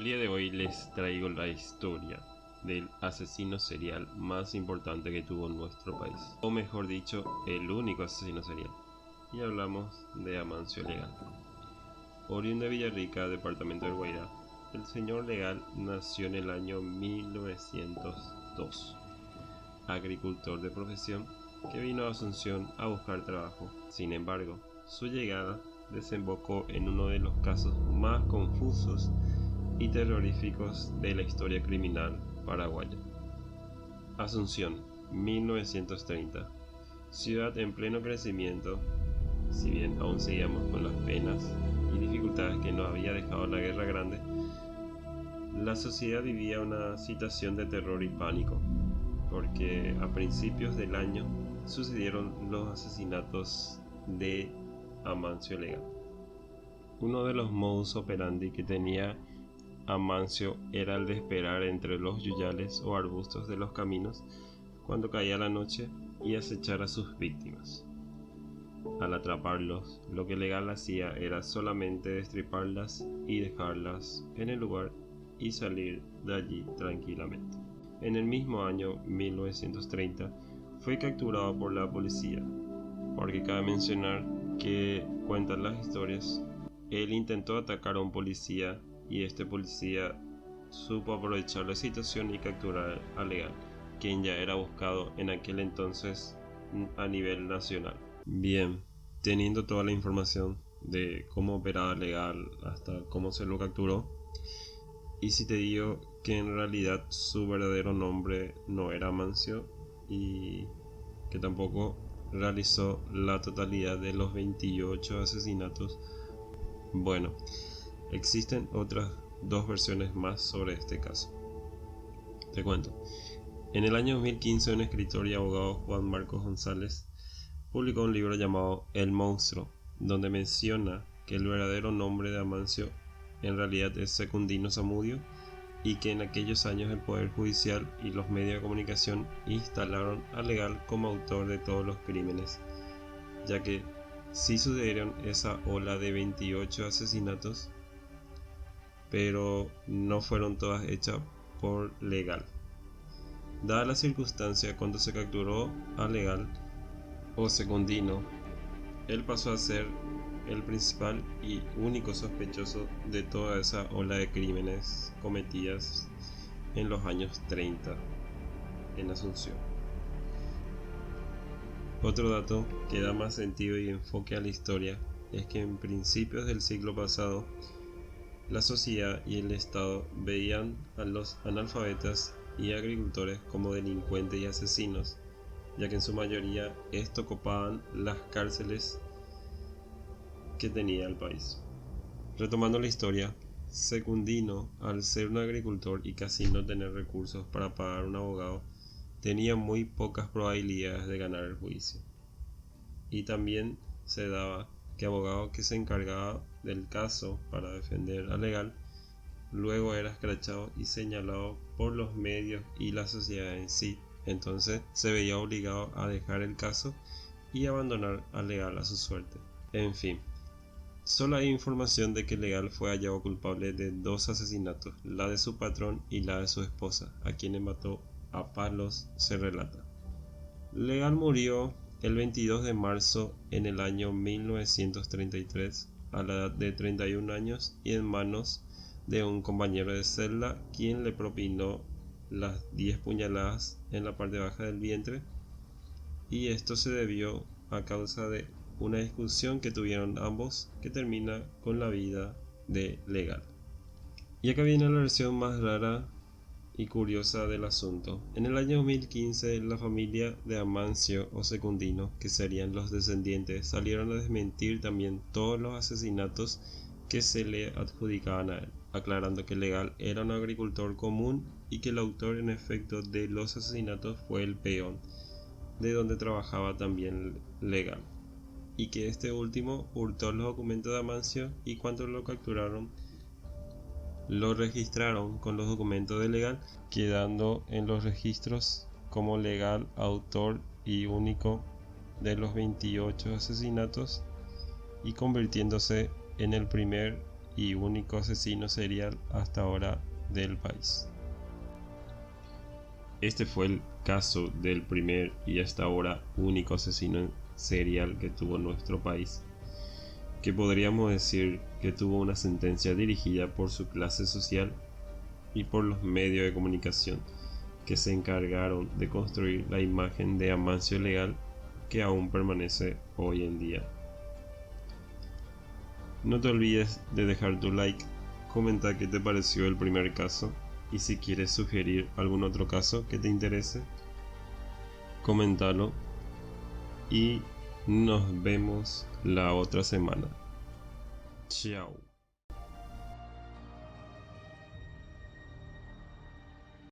El día de hoy les traigo la historia del asesino serial más importante que tuvo nuestro país, o mejor dicho, el único asesino serial. Y hablamos de Amancio Legal. Oriundo de Villarrica, departamento del Guairá, el señor Legal nació en el año 1902, agricultor de profesión que vino a Asunción a buscar trabajo. Sin embargo, su llegada desembocó en uno de los casos más confusos y terroríficos de la historia criminal paraguaya. Asunción, 1930. Ciudad en pleno crecimiento, si bien aún seguíamos con las penas y dificultades que nos había dejado la Guerra Grande, la sociedad vivía una situación de terror y pánico, porque a principios del año sucedieron los asesinatos de Amancio Legal. Uno de los modus operandi que tenía Amancio era el de esperar entre los yuyales o arbustos de los caminos cuando caía la noche y acechar a sus víctimas. Al atraparlos, lo que Legal hacía era solamente destriparlas y dejarlas en el lugar y salir de allí tranquilamente. En el mismo año 1930 fue capturado por la policía, porque cabe mencionar que cuentan las historias, él intentó atacar a un policía y este policía supo aprovechar la situación y capturar a Legal, quien ya era buscado en aquel entonces a nivel nacional. Bien, teniendo toda la información de cómo operaba Legal hasta cómo se lo capturó, y si te digo que en realidad su verdadero nombre no era Amancio y que tampoco realizó la totalidad de los 28 asesinatos, bueno, existen otras dos versiones más sobre este caso. Te cuento. En el año 2015 un escritor y abogado, Juan Marcos González, publicó un libro llamado El Monstruo, donde menciona que el verdadero nombre de Amancio en realidad es Secundino Zamudio y que en aquellos años el Poder Judicial y los medios de comunicación instalaron a Legal como autor de todos los crímenes, ya que sí sucedieron esa ola de 28 asesinatos, pero no fueron todas hechas por Legal. Dada la circunstancia cuando se capturó a Legal o Secundino, él pasó a ser el principal y único sospechoso de toda esa ola de crímenes cometidas en los años 30 en Asunción. Otro dato que da más sentido y enfoque a la historia es que en principios del siglo pasado la sociedad y el Estado veían a los analfabetas y agricultores como delincuentes y asesinos, ya que en su mayoría esto copaban las cárceles que tenía el país. Retomando la historia, Secundino, al ser un agricultor y casi no tener recursos para pagar un abogado, tenía muy pocas probabilidades de ganar el juicio. Y también se daba que abogado que se encargaba del caso para defender a Legal luego era escrachado y señalado por los medios y la sociedad en sí. Entonces se veía obligado a dejar el caso y abandonar a Legal a su suerte. En fin, solo hay información de que Legal fue hallado culpable de 2 asesinatos, la de su patrón y la de su esposa, a quienes mató a palos, se relata. Legal murió el 22 de marzo en el año 1933 a la edad de 31 años y en manos de un compañero de celda, quien le propinó las 10 puñaladas en la parte baja del vientre, y esto se debió a causa de una discusión que tuvieron ambos que termina con la vida de Legal. Y acá viene la versión más rara y curiosa del asunto. En el año 2015 la familia de Amancio o Secundino, que serían los descendientes, salieron a desmentir también todos los asesinatos que se le adjudicaban a él, aclarando que Legal era un agricultor común y que el autor en efecto de los asesinatos fue el peón, de donde trabajaba también Legal, y que este último hurtó los documentos de Amancio y cuando lo capturaron lo registraron con los documentos de Legal, quedando en los registros como Legal autor y único de los 28 asesinatos y convirtiéndose en el primer y único asesino serial hasta ahora del país. Este fue el caso del primer y hasta ahora único asesino serial que tuvo nuestro país, que podríamos decir que tuvo una sentencia dirigida por su clase social y por los medios de comunicación que se encargaron de construir la imagen de Amancio Legal que aún permanece hoy en día. No te olvides de dejar tu like, comentar qué te pareció el primer caso y si quieres sugerir algún otro caso que te interese, coméntalo y nos vemos la otra semana. Chao.